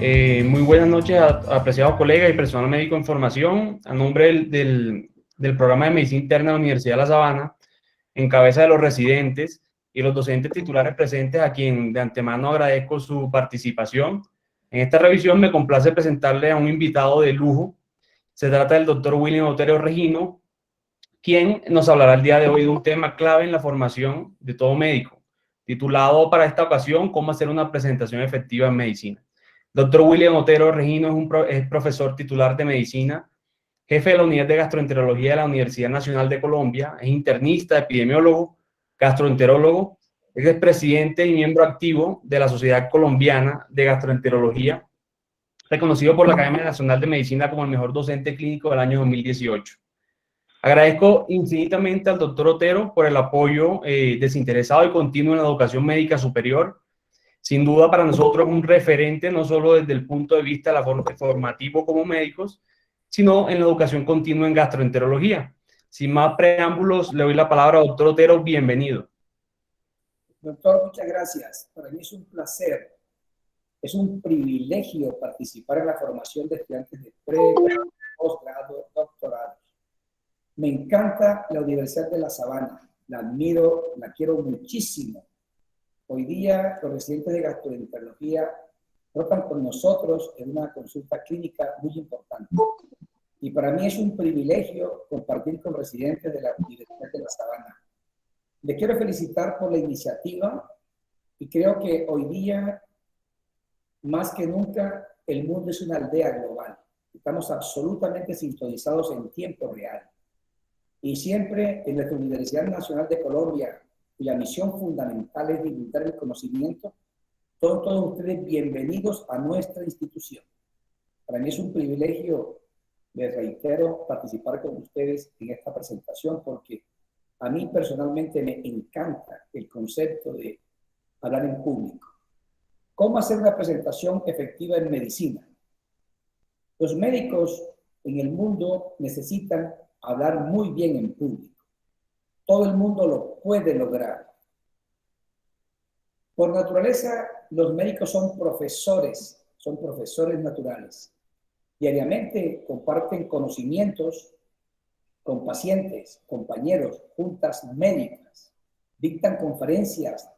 Muy buenas noches, apreciados colegas y personal médico en formación. A nombre del programa de Medicina Interna de la Universidad de La Sabana, en cabeza de los residentes y los docentes titulares presentes, a quien de antemano agradezco su participación. En esta revisión me complace presentarle a un invitado de lujo. Se trata del doctor William Otero Regino, quien nos hablará el día de hoy de un tema clave en la formación de todo médico, titulado para esta ocasión "Cómo hacer una presentación efectiva en medicina". Doctor William Otero Regino es profesor titular de medicina, jefe de la unidad de gastroenterología de la Universidad Nacional de Colombia, es internista, epidemiólogo, gastroenterólogo, es expresidente y miembro activo de la Sociedad Colombiana de Gastroenterología, reconocido por la Academia Nacional de Medicina como el mejor docente clínico del año 2018. Agradezco infinitamente al doctor Otero por el apoyo desinteresado y continuo en la educación médica superior. Sin duda para nosotros un referente, no solo desde el punto de vista formativo como médicos, sino en la educación continua en gastroenterología. Sin más preámbulos, le doy la palabra al doctor Otero. Bienvenido. Doctor, muchas gracias. Para mí es un placer, es un privilegio participar en la formación de estudiantes de pregrado, posgrado, doctorado. Me encanta la Universidad de La Sabana, la admiro, la quiero muchísimo. Hoy día los residentes de gastroenterología rotan con nosotros en una consulta clínica muy importante. Y para mí es un privilegio compartir con residentes de la Universidad de La Sabana. Les quiero felicitar por la iniciativa y creo que hoy día, más que nunca, el mundo es una aldea global. Estamos absolutamente sintonizados en tiempo real. Y siempre en nuestra Universidad Nacional de Colombia, cuya misión fundamental es divulgar el conocimiento, todos ustedes bienvenidos a nuestra institución. Para mí es un privilegio, les reitero, participar con ustedes en esta presentación porque a mí personalmente me encanta el concepto de hablar en público. ¿Cómo hacer una presentación efectiva en medicina? Los médicos en el mundo necesitan hablar muy bien en público. Todo el mundo lo puede lograr. Por naturaleza, los médicos son profesores naturales. Diariamente comparten conocimientos con pacientes, compañeros, juntas médicas, dictan conferencias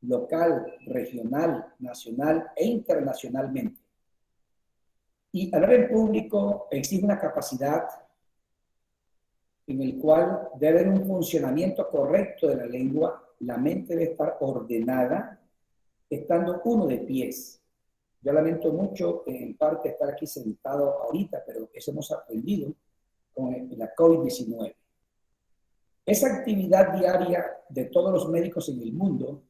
local, regional, nacional e internacionalmente. Y hablar en público exige una capacidad en el cual debe haber un funcionamiento correcto de la lengua, la mente debe estar ordenada, estando uno de pies. Yo lamento mucho en parte estar aquí sentado ahorita, pero eso hemos aprendido con la COVID-19. Esa actividad diaria de todos los médicos en el mundo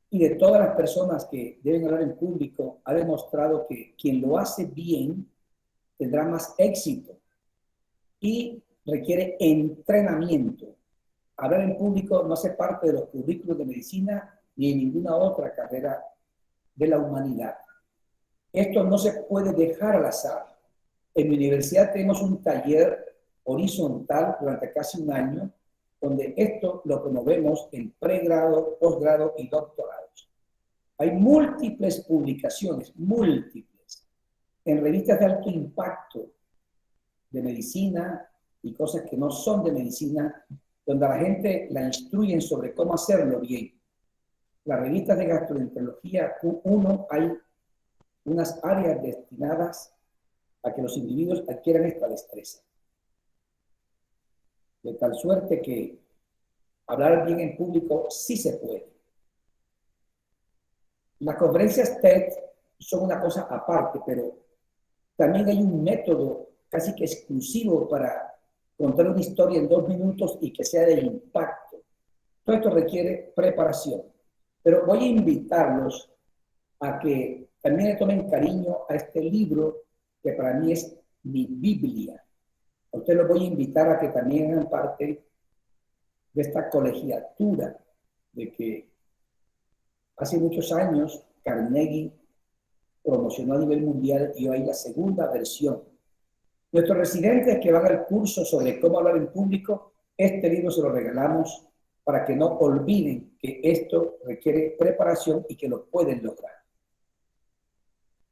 y de todas las personas que deben hablar en público ha demostrado que quien lo hace bien tendrá más éxito y requiere entrenamiento. Hablar en público no hace parte de los currículos de medicina ni de ninguna otra carrera de la humanidad. Esto no se puede dejar al azar. En mi universidad tenemos un taller horizontal durante casi un año, donde esto lo promovemos en pregrado, posgrado y doctorados. Hay múltiples publicaciones, en revistas de alto impacto de medicina y cosas que no son de medicina, donde a la gente la instruyen sobre cómo hacerlo bien. Las revistas de gastroenterología Q1 hay unas áreas destinadas a que los individuos adquieran esta destreza. De tal suerte que hablar bien en público sí se puede. Las conferencias TED son una cosa aparte, pero también hay un método casi que exclusivo para contar una historia en 2 minutos y que sea de impacto. Todo esto requiere preparación. Pero voy a invitarlos a que también le tomen cariño a este libro que para mí es mi Biblia. A ustedes los voy a invitar a que también hagan parte de esta colegiatura, de que hace muchos años Carnegie promocionó a nivel mundial y hoy hay la segunda versión. Nuestros residentes que van al curso sobre cómo hablar en público, este libro se lo regalamos para que no olviden que esto requiere preparación y que lo pueden lograr.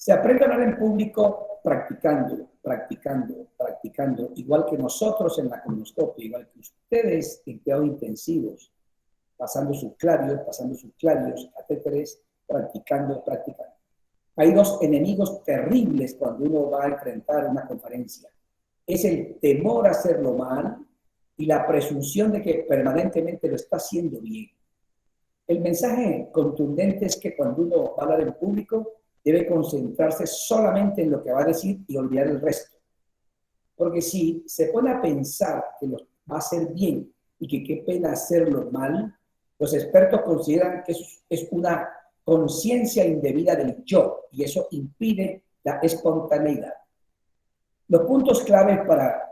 Se aprende a hablar en público practicando, practicando, practicando, igual que nosotros en la colonoscopia, igual que ustedes en cuidados intensivos, pasando sus clavios, catéteres, practicando, practicando. Hay dos enemigos terribles cuando uno va a enfrentar una conferencia. Es el temor a hacerlo mal y la presunción de que permanentemente lo está haciendo bien. El mensaje contundente es que cuando uno va a hablar en público, debe concentrarse solamente en lo que va a decir y olvidar el resto. Porque si se pone a pensar que lo va a hacer bien y que qué pena hacerlo mal, los expertos consideran que eso es una conciencia indebida del yo y eso impide la espontaneidad. Los puntos claves para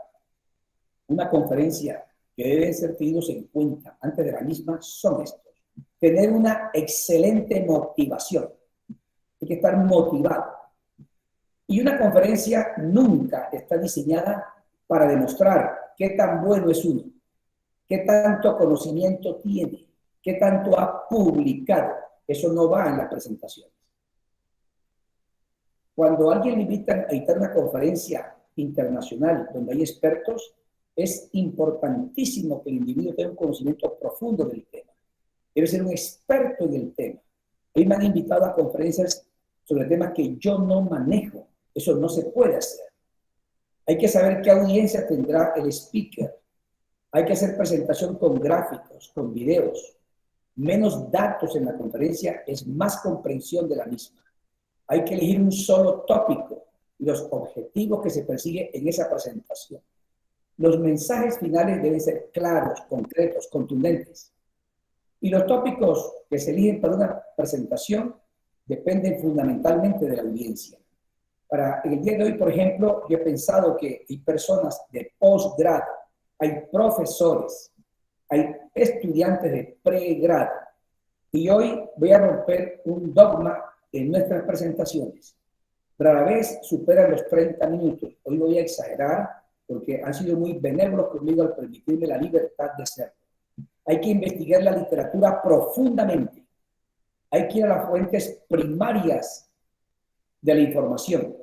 una conferencia que deben ser tenidos en cuenta antes de la misma son estos. Tener una excelente motivación. Hay que estar motivado. Y una conferencia nunca está diseñada para demostrar qué tan bueno es uno, qué tanto conocimiento tiene, qué tanto ha publicado. Eso no va en las presentaciones. Cuando alguien le invita a editar una conferencia internacional donde hay expertos, es importantísimo que el individuo tenga un conocimiento profundo del tema. Debe ser un experto en el tema. A mí me han invitado a conferencias sobre temas que yo no manejo. Eso no se puede hacer. Hay que saber qué audiencia tendrá el speaker. Hay que hacer presentación con gráficos, con videos. Menos datos en la conferencia es más comprensión de la misma. Hay que elegir un solo tópico y los objetivos que se persiguen en esa presentación. Los mensajes finales deben ser claros, concretos, contundentes. Y los tópicos que se eligen para una presentación dependen fundamentalmente de la audiencia. Para el día de hoy, por ejemplo, yo he pensado que hay personas de posgrado, hay profesores, hay estudiantes de pregrado. Y hoy voy a romper un dogma en nuestras presentaciones. Rara vez superan los 30 minutos. Hoy voy a exagerar porque han sido muy benévolos conmigo al permitirme la libertad de hacerlo. Hay que investigar la literatura profundamente. Hay que ir a las fuentes primarias de la información.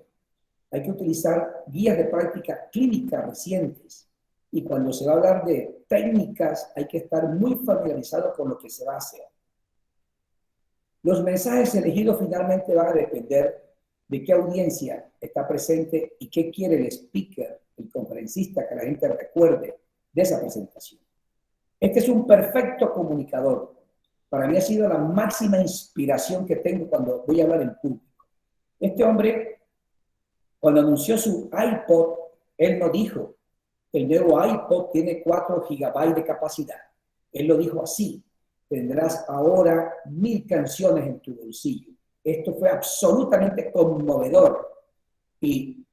Hay que utilizar guías de práctica clínica recientes. Y cuando se va a hablar de técnicas, hay que estar muy familiarizado con lo que se va a hacer. Los mensajes elegidos finalmente van a depender de qué audiencia está presente y qué quiere el speaker, el conferencista, que la gente recuerde de esa presentación. Este es un perfecto comunicador. Para mí ha sido la máxima inspiración que tengo cuando voy a hablar en público. Este hombre, cuando anunció su iPod, él no dijo, el nuevo iPod tiene 4 GB de capacidad. Él lo dijo así, tendrás ahora 1000 canciones en tu bolsillo. Esto fue absolutamente conmovedor. Y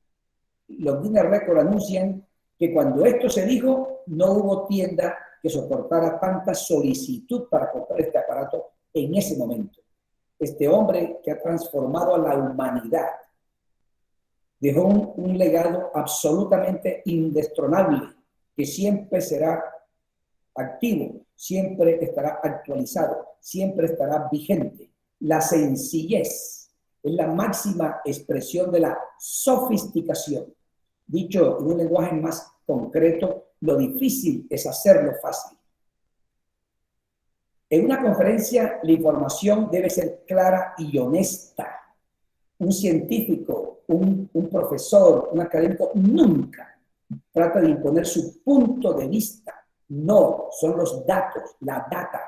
los Guinness Records anuncian que cuando esto se dijo, no hubo tienda que soportara tanta solicitud para comprar este aparato en ese momento. Este hombre que ha transformado a la humanidad dejó un legado absolutamente indestronable, que siempre será activo, siempre estará actualizado, siempre estará vigente. La sencillez es la máxima expresión de la sofisticación. Dicho en un lenguaje más concreto, lo difícil es hacerlo fácil. En una conferencia, la información debe ser clara y honesta. Un científico, un profesor, un académico nunca trata de imponer su punto de vista. No, son los datos, la data.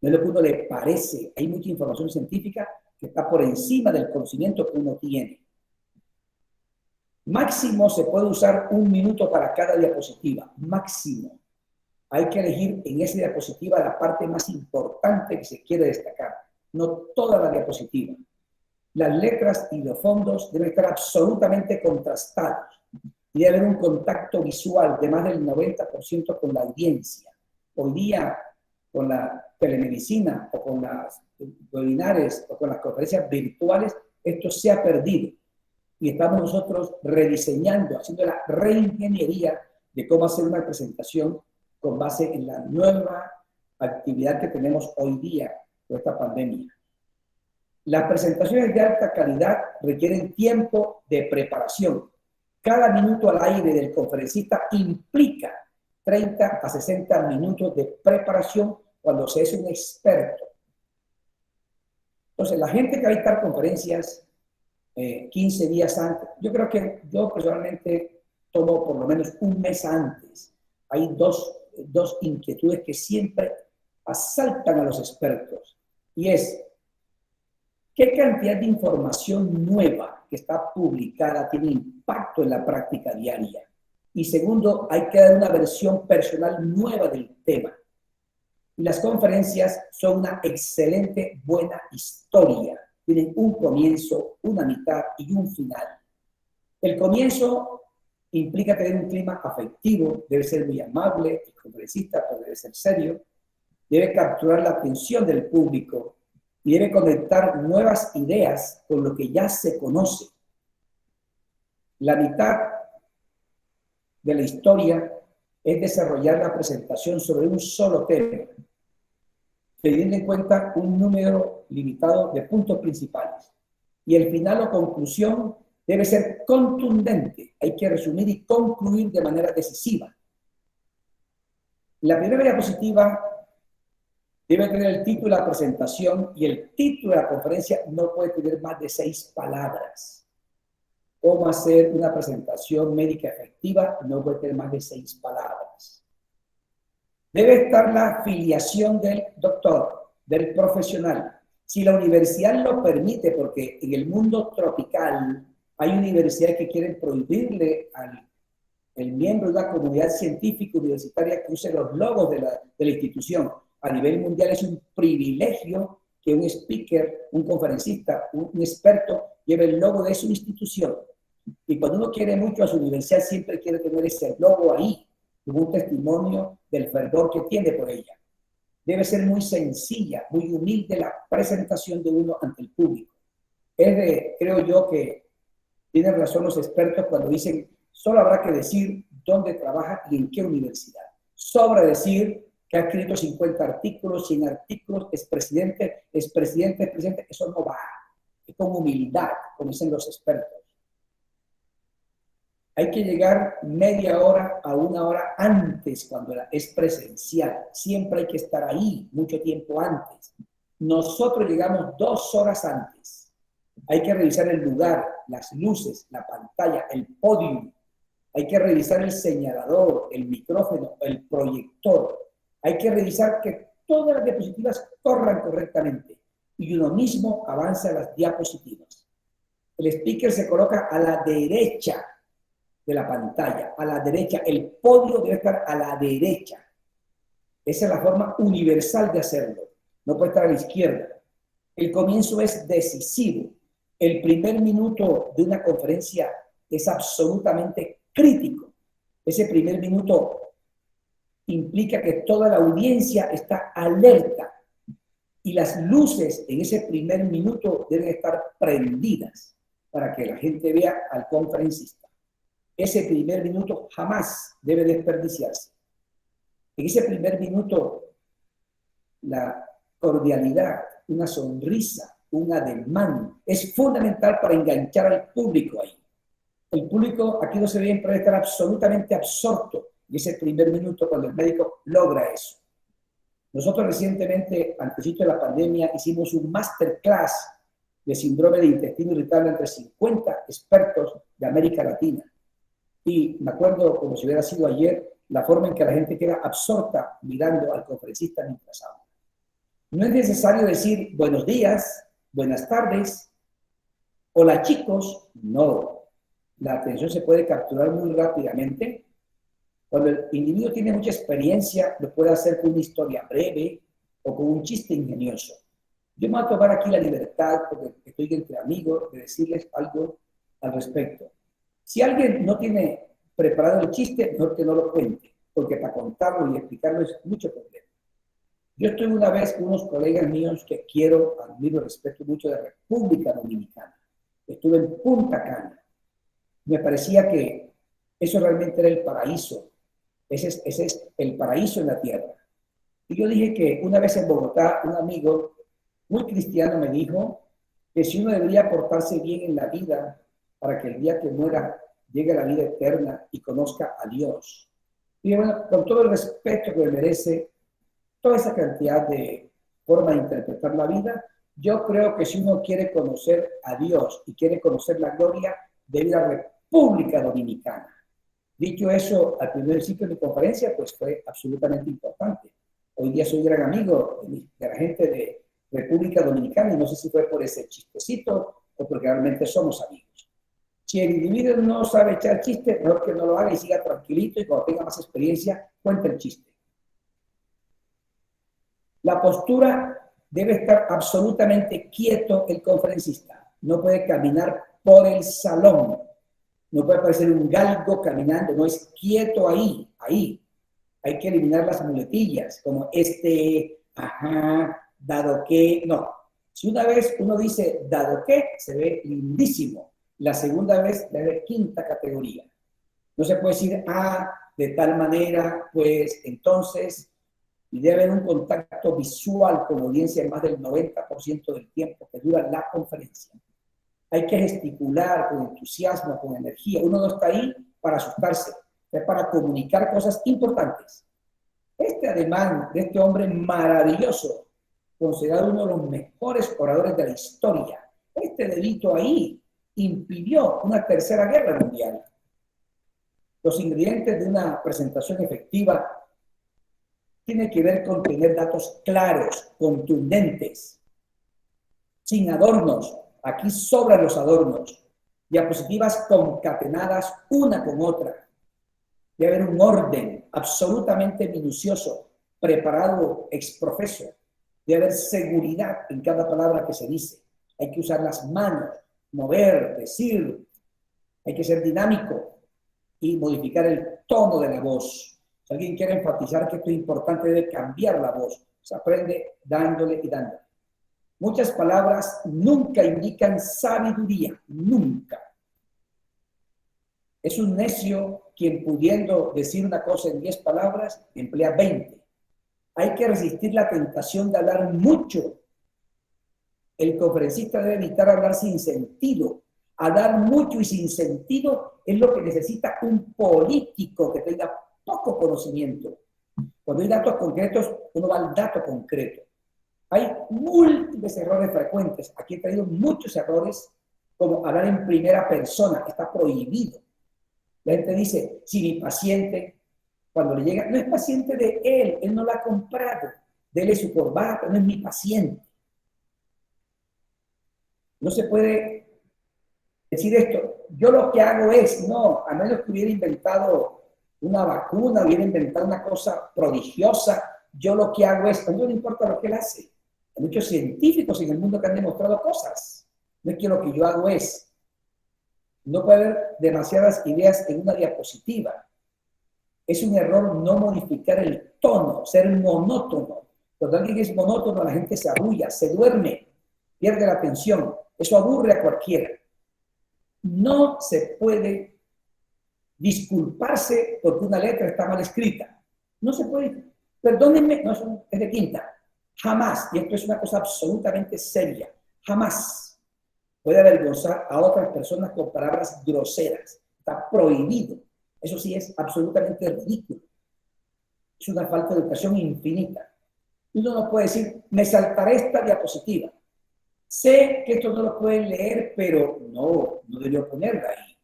No es lo que uno le parece. Hay mucha información científica que está por encima del conocimiento que uno tiene. Máximo se puede usar 1 minuto para cada diapositiva. Máximo. Hay que elegir en esa diapositiva la parte más importante que se quiere destacar. No toda la diapositiva. Las letras y los fondos deben estar absolutamente contrastados. Y debe haber un contacto visual de más del 90% con la audiencia. Hoy día, con la telemedicina o con las webinares o con las conferencias virtuales, esto se ha perdido. Y estamos nosotros rediseñando, haciendo la reingeniería de cómo hacer una presentación con base en la nueva actividad que tenemos hoy día con esta pandemia. Las presentaciones de alta calidad requieren tiempo de preparación. Cada minuto al aire del conferencista implica 30 a 60 minutos de preparación cuando se es un experto. Entonces, la gente que va a dictar conferencias 15 días antes, yo creo que yo personalmente tomo por lo menos un mes antes. Hay dos inquietudes que siempre asaltan a los expertos, y es qué cantidad de información nueva que está publicada tiene impacto en la práctica diaria. Y segundo, hay que dar una versión personal nueva del tema. Y las conferencias son una excelente, buena historia. Tienen un comienzo, una mitad y un final. El comienzo implica tener un clima afectivo, debe ser muy amable, el conferencista debe ser serio, debe capturar la atención del público y debe conectar nuevas ideas con lo que ya se conoce. La mitad de la historia es desarrollar la presentación sobre un solo tema, teniendo en cuenta un número limitado de puntos principales. Y el final o conclusión debe ser contundente. Hay que resumir y concluir de manera decisiva. La primera diapositiva debe tener el título de la presentación, y el título de la conferencia no puede tener más de 6 palabras. Cómo hacer una presentación médica efectiva no puede tener más de 6 palabras. Debe estar la afiliación del doctor, del profesional. Si la universidad lo permite, porque en el mundo tropical hay universidades que quieren prohibirle al miembro de una comunidad científica universitaria que use los logos de la institución. A nivel mundial es un privilegio que un speaker, un conferencista, un experto lleve el logo de su institución. Y cuando uno quiere mucho a su universidad, siempre quiere tener ese logo ahí, como un testimonio del fervor que tiene por ella. Debe ser muy sencilla, muy humilde la presentación de uno ante el público. Creo yo que tienen razón los expertos cuando dicen, solo habrá que decir dónde trabaja y en qué universidad. Sobra decir que ha escrito 50 artículos, 100 artículos, es presidente, eso no va. Es con humildad, como dicen los expertos. Hay que llegar media hora a una hora antes cuando es presencial. Siempre hay que estar ahí mucho tiempo antes. Nosotros llegamos 2 horas antes. Hay que revisar el lugar, las luces, la pantalla, el podium. Hay que revisar el señalador, el micrófono, el proyector. Hay que revisar que todas las diapositivas corran correctamente y uno mismo avanza a las diapositivas. El speaker se coloca a la derecha de la pantalla, a la derecha. El podio debe estar a la derecha. Esa es la forma universal de hacerlo. No puede estar a la izquierda. El comienzo es decisivo. El primer minuto de una conferencia es absolutamente crítico. Ese primer minuto implica que toda la audiencia está alerta y las luces en ese primer minuto deben estar prendidas para que la gente vea al conferencista. Ese primer minuto jamás debe desperdiciarse. En ese primer minuto, la cordialidad, una sonrisa, un ademán, es fundamental para enganchar al público ahí. El público aquí no se ve, puede estar absolutamente absorto en ese primer minuto cuando el médico logra eso. Nosotros recientemente, antes de la pandemia, hicimos un masterclass de síndrome de intestino irritable entre 50 expertos de América Latina. Y me acuerdo, como si hubiera sido ayer, la forma en que la gente queda absorta mirando al conferencista mientras habla. No es necesario decir buenos días, buenas tardes, hola chicos, no. La atención se puede capturar muy rápidamente. Cuando el individuo tiene mucha experiencia, lo puede hacer con una historia breve o con un chiste ingenioso. Yo me voy a tomar aquí la libertad, porque estoy entre amigos, de decirles algo al respecto. Si alguien no tiene preparado el chiste, mejor que no lo cuente, porque para contarlo y explicarlo es mucho problema. Yo estuve una vez con unos colegas míos que quiero, admiro, respeto mucho, de República Dominicana. Estuve en Punta Cana. Me parecía que eso realmente era el paraíso. Ese es el paraíso en la tierra. Y yo dije que una vez en Bogotá, un amigo muy cristiano me dijo que si uno debería portarse bien en la vida para que el día que muera llegue a la vida eterna y conozca a Dios. Y bueno, con todo el respeto que merece toda esa cantidad de forma de interpretar la vida, yo creo que si uno quiere conocer a Dios y quiere conocer la gloria, debe ir a República Dominicana. Dicho eso, al primer principio de mi conferencia, pues fue absolutamente importante. Hoy día soy gran amigo de la gente de República Dominicana y no sé si fue por ese chistecito o porque realmente somos amigos. Si el individuo no sabe echar chiste, mejor que no lo haga y siga tranquilito y cuando tenga más experiencia, cuente el chiste. La postura debe estar absolutamente quieto el conferencista. No puede caminar por el salón. No puede parecer un galgo caminando. No, es quieto ahí, ahí. Hay que eliminar las muletillas, como ajá, dado que, no. Si una vez uno dice dado que, se ve lindísimo. La segunda vez le ve quinta categoría. No se puede decir, de tal manera, pues entonces, y debe haber un contacto visual con audiencia en más del 90% del tiempo que dura la conferencia. Hay que gesticular con entusiasmo, con energía. Uno no está ahí para asustarse, es para comunicar cosas importantes. Este ademán de este hombre maravilloso, considerado uno de los mejores oradores de la historia, este dedito ahí impidió una tercera guerra mundial. Los ingredientes de una presentación efectiva tienen que ver con tener datos claros, contundentes, sin adornos. Aquí sobran los adornos. Diapositivas concatenadas una con otra. Debe haber un orden absolutamente minucioso, preparado ex profeso. Debe haber seguridad en cada palabra que se dice. Hay que usar las manos, mover, decir. Hay que ser dinámico y modificar el tono de la voz. Si alguien quiere enfatizar que esto es importante, debe cambiar la voz. Se aprende dándole y dándole. Muchas palabras nunca indican sabiduría, nunca. Es un necio quien pudiendo decir una cosa en 10 palabras, emplea 20. Hay que resistir la tentación de hablar mucho. El conferencista debe evitar hablar sin sentido. Hablar mucho y sin sentido es lo que necesita un político que tenga poco conocimiento. Cuando hay datos concretos, uno va al dato concreto. Hay múltiples errores frecuentes. Aquí he traído muchos errores, como hablar en primera persona, que está prohibido. La gente dice, si mi paciente, cuando le llega, no es paciente de él no la ha comprado, dele su corbata, no es mi paciente. No se puede decir esto, yo lo que hago es, no, a menos que hubiera inventado una vacuna, hubiera inventado una cosa prodigiosa, yo lo que hago es, a mí no me importa lo que él hace. Hay muchos científicos en el mundo que han demostrado cosas. No es que lo que yo hago es. No puede haber demasiadas ideas en una diapositiva. Es un error no modificar el tono, ser monótono. Cuando alguien es monótono, la gente se arrulla, se duerme, pierde la atención. Eso aburre a cualquiera. No se puede disculparse porque una letra está mal escrita. No se puede. Perdónenme, no, es de quinta. Jamás, y esto es una cosa absolutamente seria, jamás puede avergonzar a otras personas con palabras groseras. Está prohibido. Eso sí es absolutamente ridículo. Es una falta de educación infinita. Uno no puede decir, me saltaré esta diapositiva. Sé que esto no lo pueden leer, pero no debería ponerla ahí.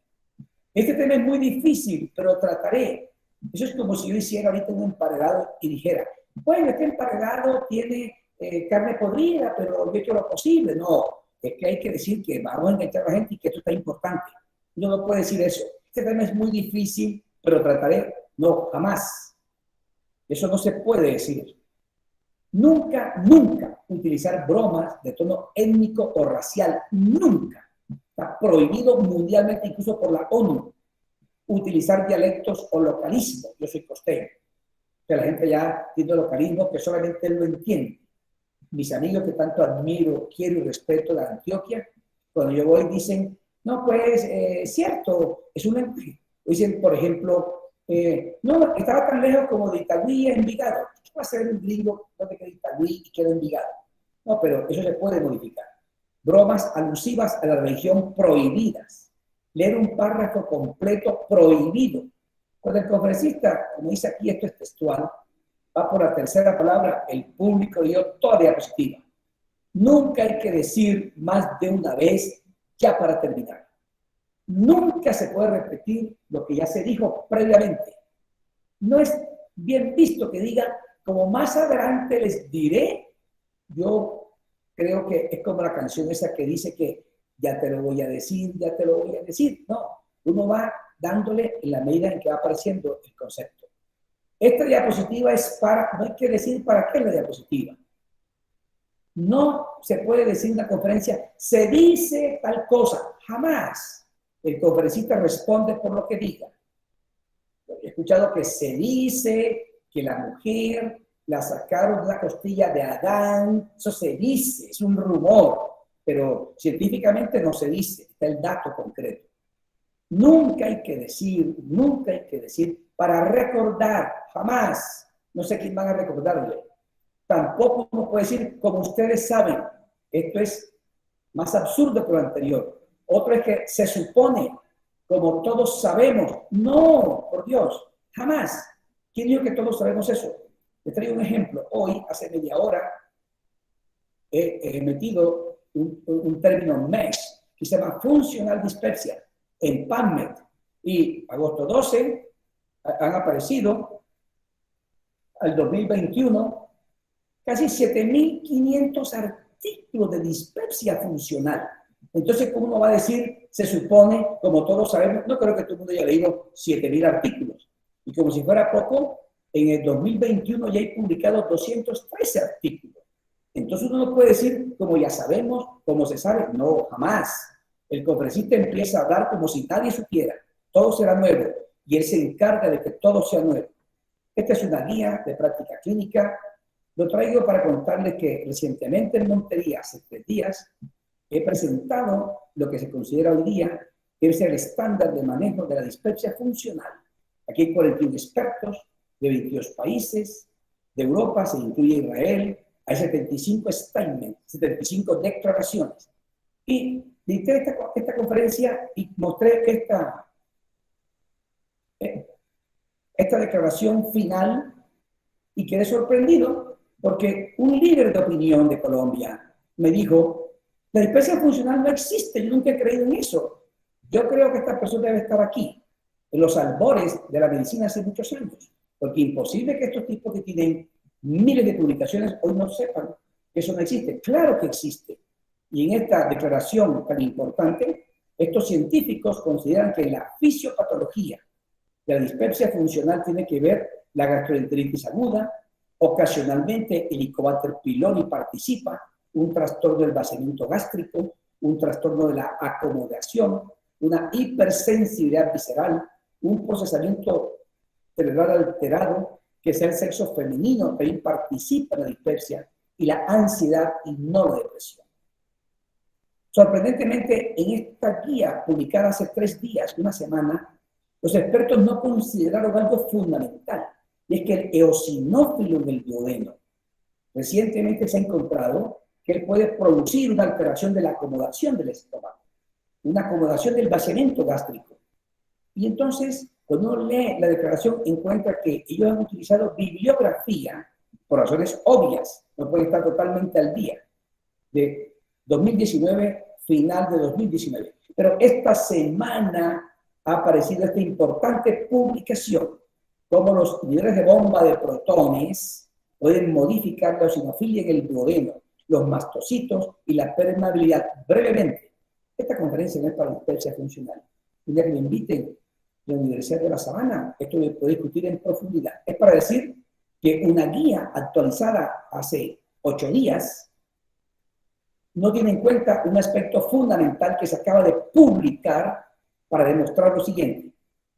Este tema es muy difícil, pero trataré. Eso es como si yo hiciera ahorita un emparedado y dijera, bueno, este emparedado tiene carne podrida, pero yo he hecho lo posible. No, es que hay que decir que vamos a enganchar a la gente y que esto está importante. Uno no puede decir eso. Este tema es muy difícil, pero trataré. No, jamás. Eso no se puede decir. Nunca, nunca utilizar bromas de tono étnico o racial. Nunca. Está prohibido mundialmente, incluso por la ONU, utilizar dialectos o localismos. Yo soy costeño. Que la gente ya tiene localismos que solamente él lo entiende. Mis amigos que tanto admiro, quiero y respeto de Antioquia, cuando yo voy dicen, no, pues, cierto, es un lenguaje. Dicen, por ejemplo, no, estaba tan lejos como de Itagüí a Envigado. ¿Qué va a ser un gringo donde queda Itagüí y queda Envigado? No, pero eso se puede modificar. bromas alusivas a la religión prohibidas, leer un párrafo completo prohibido. Cuando el conferencista, como dice aquí, esto es textual, va por la tercera palabra, el público dio toda diapositiva. Nunca hay que decir más de una vez ya para terminar. Nunca se puede repetir lo que ya se dijo previamente. No es bien visto que diga, como más adelante les diré. Yo creo que es como la canción esa que dice que ya te lo voy a decir, ya te lo voy a decir. No, uno va dándole en la medida en que va apareciendo el concepto. Esta diapositiva es para, no hay que decir para qué es la diapositiva. No se puede decir en una conferencia, se dice tal cosa, jamás. El conferencista responde por lo que diga. He escuchado que se dice que la mujer la sacaron de la costilla de Adán. Eso se dice, es un rumor, pero científicamente no se dice, está el dato concreto. Nunca hay que decir para recordar, jamás. No sé quién van a recordarle. Tampoco uno puede decir, como ustedes saben. Esto es más absurdo que lo anterior. Otro es que se supone, como todos sabemos. No, por Dios, jamás. ¿Quién dijo que todos sabemos eso? Les traigo un ejemplo. Hoy, hace media hora, he metido un término MESH que se llama Functional Dyspepsia en PubMed. Y agosto 12 han aparecido al 2021 casi 7.500 artículos de dispepsia funcional. Entonces, ¿cómo uno va a decir, se supone, como todos sabemos? No creo que todo el mundo haya leído 7.000 artículos. Y como si fuera poco, en el 2021 ya hay publicados 213 artículos. Entonces uno no puede decir, como ya sabemos, como se sabe. No, jamás. El conferencista empieza a hablar como si nadie supiera. Todo será nuevo. Y él se encarga de que todo sea nuevo. Esta es una guía de práctica clínica. Lo traigo para contarles que recientemente en Montería, hace 3 días, he presentado lo que se considera hoy día que es el estándar de manejo de la dispepsia funcional. Aquí hay 41 expertos de 22 países, de Europa, se incluye Israel, hay 75 statements, 75 declaraciones. Y dicté esta conferencia y mostré esta declaración final y quedé sorprendido porque un líder de opinión de Colombia me dijo, la dispepsia funcional no existe, yo nunca he creído en eso. Yo creo que esta persona debe estar aquí, en los albores de la medicina hace muchos años, porque imposible que estos tipos que tienen miles de publicaciones hoy no sepan que eso no existe. Claro que existe. Y en esta declaración tan importante, estos científicos consideran que la fisiopatología de la dispepsia funcional tiene que ver la gastroenteritis aguda, ocasionalmente el Helicobacter pylori participa, un trastorno del vaciamiento gástrico, un trastorno de la acomodación, una hipersensibilidad visceral, un procesamiento cerebral alterado, que es el sexo femenino, también participa en la dispepsia, y la ansiedad y no la depresión. Sorprendentemente, en esta guía publicada hace 3 días, una semana, los expertos no consideraron algo fundamental, y es que el eosinófilo del duodeno recientemente se ha encontrado que él puede producir una alteración de la acomodación del estómago, una acomodación del vaciamiento gástrico. Y entonces, cuando uno lee la declaración, encuentra que ellos han utilizado bibliografía, por razones obvias, no pueden estar totalmente al día, de 2019, final de 2019. Pero esta semana ha aparecido esta importante publicación, cómo los inhibidores de bomba de protones pueden modificar la eosinofilia en el duodeno, los mastocitos y la permeabilidad. Brevemente, esta conferencia no es para dispepsia funcional. Un día que me inviten a la Universidad de La Sabana, esto lo puedo discutir en profundidad. Es para decir que una guía actualizada hace 8 días no tiene en cuenta un aspecto fundamental que se acaba de publicar para demostrar lo siguiente.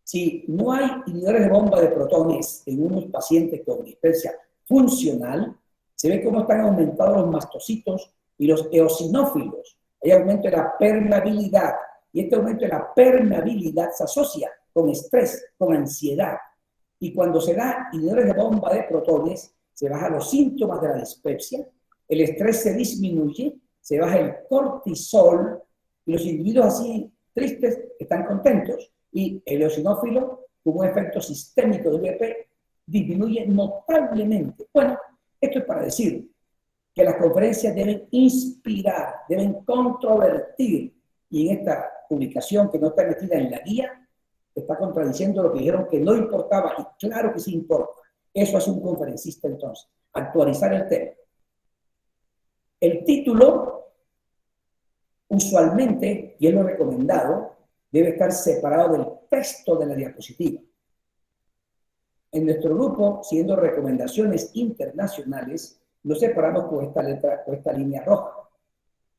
Si no hay inhibidores de bomba de protones en unos pacientes con dispepsia funcional, se ve cómo están aumentados los mastocitos y los eosinófilos. Hay aumento de la permeabilidad, y este aumento de la permeabilidad se asocia con estrés, con ansiedad. Y cuando se da inhibidores de bomba de protones, se bajan los síntomas de la dispepsia, el estrés se disminuye se baja el cortisol y los individuos así tristes están contentos. Y el eosinófilo, con un efecto sistémico del VP, disminuye notablemente. Bueno, esto es para decir que las conferencias deben inspirar, deben controvertir, y en esta publicación que no está metida en la guía, está contradiciendo lo que dijeron que no importaba, y claro que sí importa. Eso hace un conferencista entonces, actualizar el tema. El título, usualmente, y es lo recomendado, debe estar separado del texto de la diapositiva. En nuestro grupo, siguiendo recomendaciones internacionales, lo separamos con esta letra, con esta línea roja.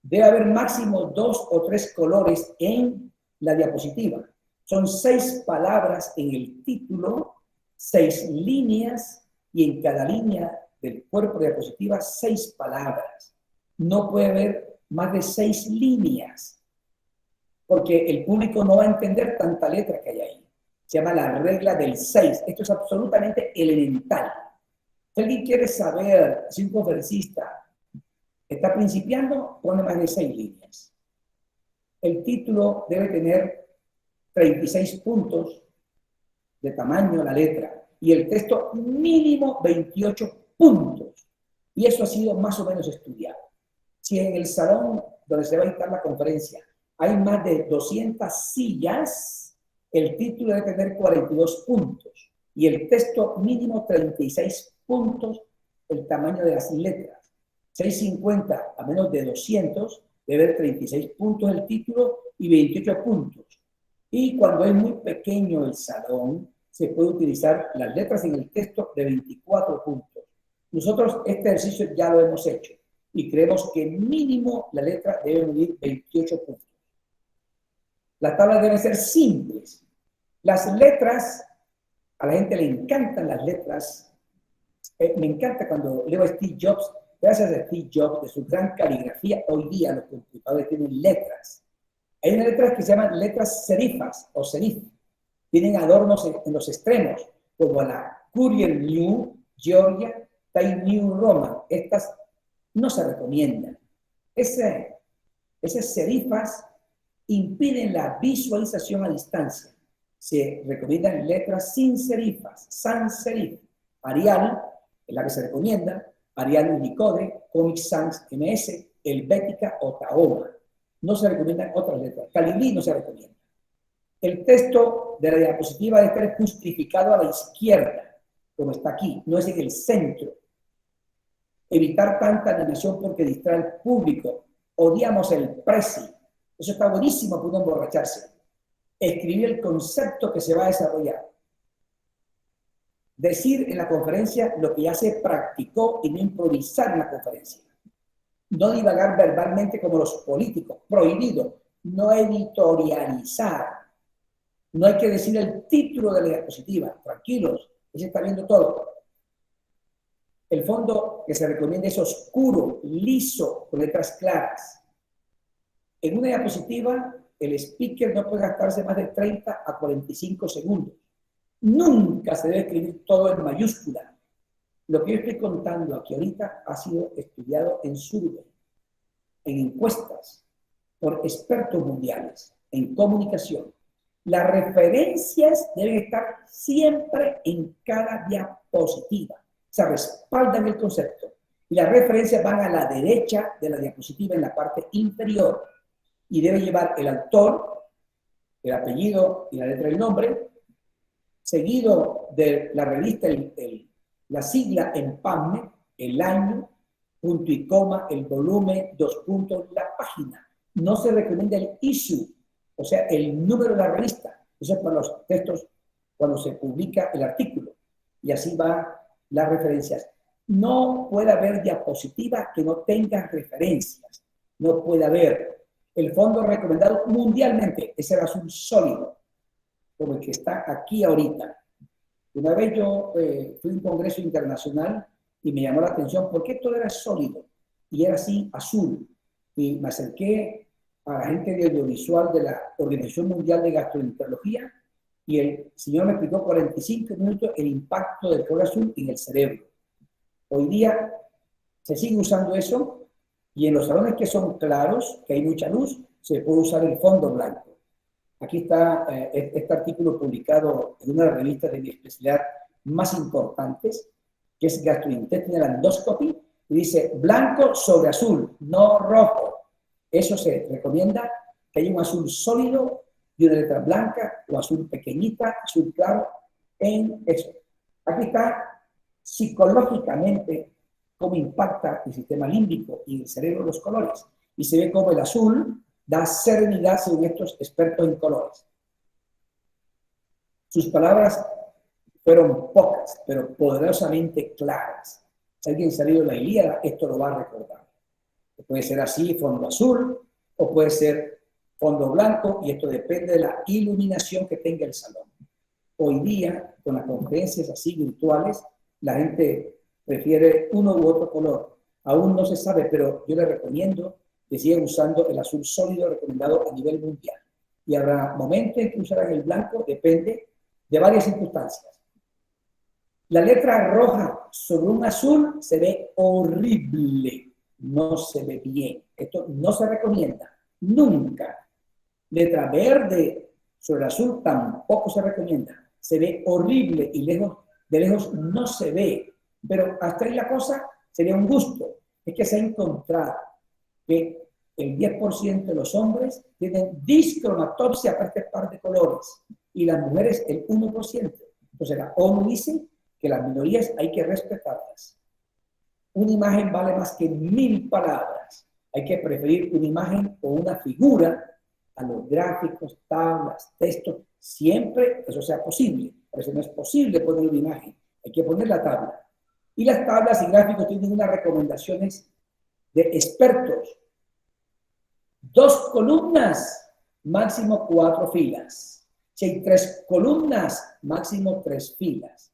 Debe haber máximo 2 o 3 colores en la diapositiva. Son 6 palabras en el título, 6 líneas, y en cada línea del cuerpo de diapositiva 6 palabras. No puede haber más de 6 líneas, porque el público no va a entender tanta letra que hay ahí. Se llama la regla del 6. Esto es absolutamente elemental. Si alguien quiere saber si un conferencista está principiando, pone más de 6 líneas. El título debe tener 36 puntos de tamaño la letra y el texto mínimo 28 puntos. Y eso ha sido más o menos estudiado. Si en el salón donde se va a dictar la conferencia hay más de 200 sillas, el título debe tener 42 puntos y el texto mínimo 36 puntos, el tamaño de las letras. 650 a menos de 200 debe haber 36 puntos el título y 28 puntos. Y cuando es muy pequeño el salón, se puede utilizar las letras en el texto de 24 puntos. Nosotros este ejercicio ya lo hemos hecho y creemos que mínimo la letra debe medir 28 puntos. Las tablas deben ser simples. Las letras, a la gente le encantan las letras. Me encanta cuando leo a Steve Jobs. Gracias a Steve Jobs, de su gran caligrafía, hoy día los computadores tienen letras. Hay unas letras que se llaman letras serifas o serif. Tienen adornos en los extremos, como la Courier New, Georgia, Time New Roman. Estas no se recomiendan. Esas serifas impiden la visualización a distancia. Se recomiendan letras sin serifas, sans serif. Arial es la que se recomienda, Arial Unicode, Comic Sans MS, Helvética o Tahoma. No se recomiendan otras letras. Calibri no se recomienda. El texto de la diapositiva debe estar justificado a la izquierda, como está aquí, no es en el centro. Evitar tanta animación porque distrae al público. Odiamos el presi. Eso está buenísimo para uno emborracharse. Escribir el concepto que se va a desarrollar. Decir en la conferencia lo que ya se practicó y no improvisar en la conferencia. No divagar verbalmente como los políticos. Prohibido. No editorializar. No hay que decir el título de la diapositiva. Tranquilos, se está viendo todo. El fondo que se recomienda es oscuro, liso, con letras claras. En una diapositiva, el speaker no puede gastarse más de 30 a 45 segundos. Nunca se debe escribir todo en mayúscula. Lo que yo estoy contando aquí ahorita ha sido estudiado en survey, en encuestas, por expertos mundiales, en comunicación. Las referencias deben estar siempre en cada diapositiva. Se respaldan el concepto. Y las referencias van a la derecha de la diapositiva en la parte inferior. Y debe llevar el autor, el apellido y la letra del nombre, seguido de la revista, la sigla en PubMed, el año, punto y coma, el volumen, 2 puntos, la página. No se recomienda el issue, o sea, el número de la revista. Eso es para los textos cuando se publica el artículo. Y así van las referencias. No puede haber diapositiva que no tenga referencias. No puede haber. El fondo recomendado mundialmente es el azul sólido, como el que está aquí ahorita. Una vez yo fui a un congreso internacional y me llamó la atención porque todo era sólido y era así azul. Y me acerqué a la gente de audiovisual de la Organización Mundial de Gastroenterología y el señor me explicó 45 minutos el impacto del color azul en el cerebro. Hoy día se sigue usando eso Y en los salones que son claros, que hay mucha luz, se puede usar el fondo blanco. Aquí está este artículo publicado en una de las revistas de mi especialidad más importantes, que es Gastrointestinal Endoscopy, y dice blanco sobre azul, no rojo. Eso se recomienda, que haya un azul sólido y una letra blanca o azul pequeñita, azul claro, en eso. Aquí está psicológicamente cómo impacta el sistema límbico y el cerebro los colores. Y se ve cómo el azul da serenidad según estos expertos en colores. Sus palabras fueron pocas, pero poderosamente claras. Si alguien salió de la Ilíada, esto lo va a recordar. Puede ser así, fondo azul, o puede ser fondo blanco, y esto depende de la iluminación que tenga el salón. Hoy día, con las conferencias así virtuales, la gente prefiere uno u otro color. Aún no se sabe, pero yo le recomiendo que sigan usando el azul sólido recomendado a nivel mundial. Y habrá momentos en que usarán el blanco, depende de varias circunstancias. La letra roja sobre un azul se ve horrible, no se ve bien. Esto no se recomienda, nunca. Letra verde sobre el azul tampoco se recomienda. Se ve horrible y de lejos no se ve. Pero hasta ahí la cosa sería un gusto. Es que se ha encontrado que el 10% de los hombres tienen discromatopsia para este par de colores y las mujeres el 1%. Entonces la ONU dice que las minorías hay que respetarlas. Una imagen vale más que 1000 palabras. Hay que preferir una imagen o una figura a los gráficos, tablas, textos, siempre eso sea posible. Por eso no es posible poner una imagen, hay que poner la tabla. Y las tablas y gráficos tienen unas recomendaciones de expertos. 2 columnas, máximo 4 filas. Si hay 3 columnas, máximo 3 filas.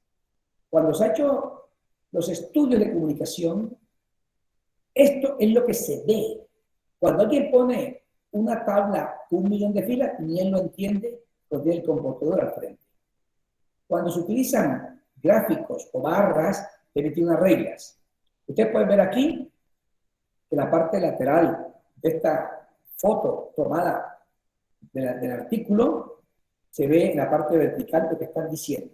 Cuando se han hecho los estudios de comunicación, esto es lo que se ve. Cuando alguien pone una tabla con 1.000.000 de filas, ni él lo entiende porque tiene el computador al frente. Cuando se utilizan gráficos o barras, tiene unas reglas. Ustedes pueden ver aquí que la parte lateral de esta foto tomada del artículo se ve en la parte vertical lo que están diciendo.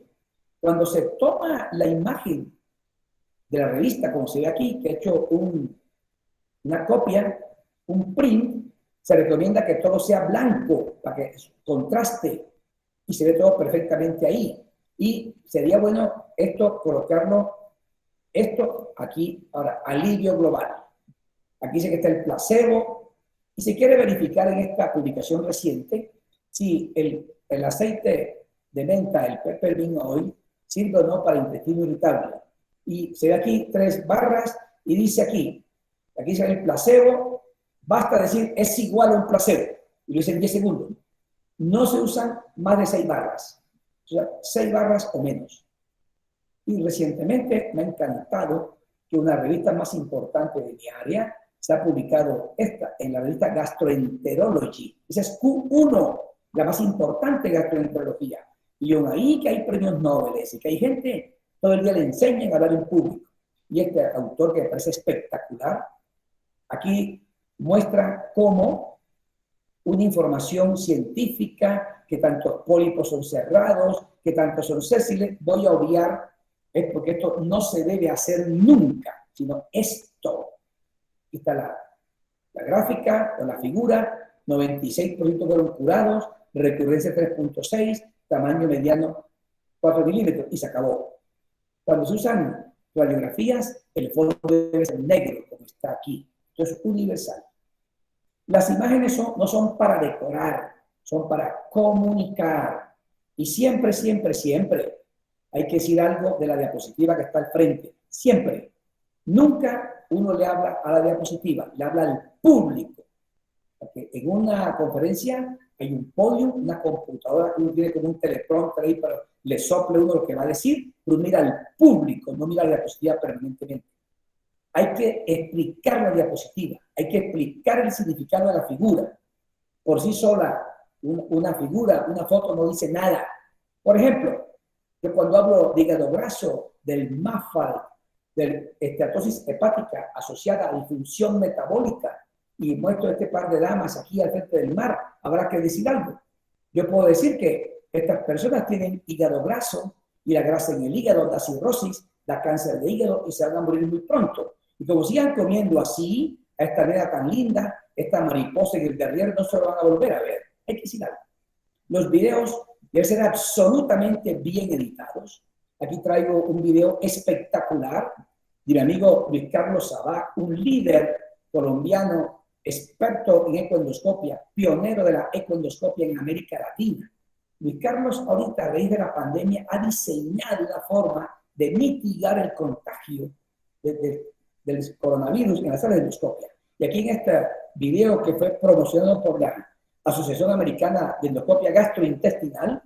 Cuando se toma la imagen de la revista, como se ve aquí, que he hecho una copia, un print, se recomienda que todo sea blanco para que contraste y se ve todo perfectamente ahí. Y sería bueno esto, colocarlo, esto aquí, ahora, alivio global. Aquí dice que está el placebo y se quiere verificar en esta publicación reciente si el aceite de menta, el peppermint oil, sirve o no para el intestino irritable. Y se ve aquí 3 barras y dice aquí se ve el placebo, basta decir es igual a un placebo, y lo dice en 10 segundos. No se usan más de 6 barras, o sea, 6 barras o menos. Y recientemente me ha encantado que una revista más importante de mi área se ha publicado esta, en la revista Gastroenterology. Esa es Q1, la más importante de gastroenterología. Y aún ahí que hay premios Nobel y que hay gente, todo el día le enseñan a hablar en público. Y este autor que me parece espectacular, aquí muestra cómo una información científica, que tantos pólipos son cerrados, que tantos son sésiles, voy a obviar, es porque esto no se debe hacer nunca, sino esto. Aquí está la gráfica o la figura, 96% fueron curados, recurrencia 3.6, tamaño mediano 4 milímetros, y se acabó. Cuando se usan radiografías, el fondo debe ser negro, como está aquí. Esto es universal. Las imágenes no son para decorar, son para comunicar. Y siempre, siempre, siempre hay que decir algo de la diapositiva que está al frente. Siempre. Nunca uno le habla a la diapositiva, le habla al público. Porque en una conferencia hay un podio, una computadora que uno tiene como un teleprompter ahí para le sople uno lo que va a decir, pero mira al público, no mira la diapositiva permanentemente. Hay que explicar la diapositiva, hay que explicar el significado de la figura. Por sí sola, una figura, una foto no dice nada. Por ejemplo, yo cuando hablo de hígado graso, del MAFAL, de esteatosis hepática asociada a disfunción metabólica, y muestro este par de damas aquí al frente del mar, habrá que decir algo. Yo puedo decir que estas personas tienen hígado graso, y la grasa en el hígado da cirrosis, da cáncer de hígado y se van a morir muy pronto. Y como sigan comiendo así, a esta nena tan linda, esta mariposa en el derrier, no se lo van a volver a ver. Hay que decir algo. Los videos deben ser absolutamente bien editados. Aquí traigo un video espectacular de mi amigo Luis Carlos Sabá, un líder colombiano experto en ecoendoscopia, pionero de la ecoendoscopia en América Latina. Luis Carlos, ahorita, a raíz de la pandemia, ha diseñado una forma de mitigar el contagio del coronavirus en la sala de endoscopia. Y aquí en este video que fue promocionado por la Asociación Americana de Endoscopia Gastrointestinal,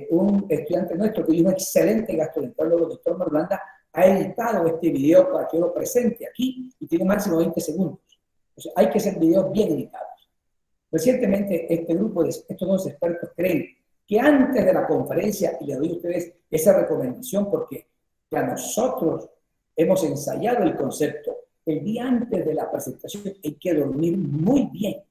un estudiante nuestro que es un excelente gastroenterólogo, el doctor Marulanda, ha editado este video para que yo lo presente aquí y tiene máximo 20 segundos. O sea, hay que hacer videos bien editados. Recientemente, este grupo de estos dos expertos creen que antes de la conferencia, y le doy a ustedes esa recomendación porque ya nosotros hemos ensayado el concepto, el día antes de la presentación hay que dormir muy bien,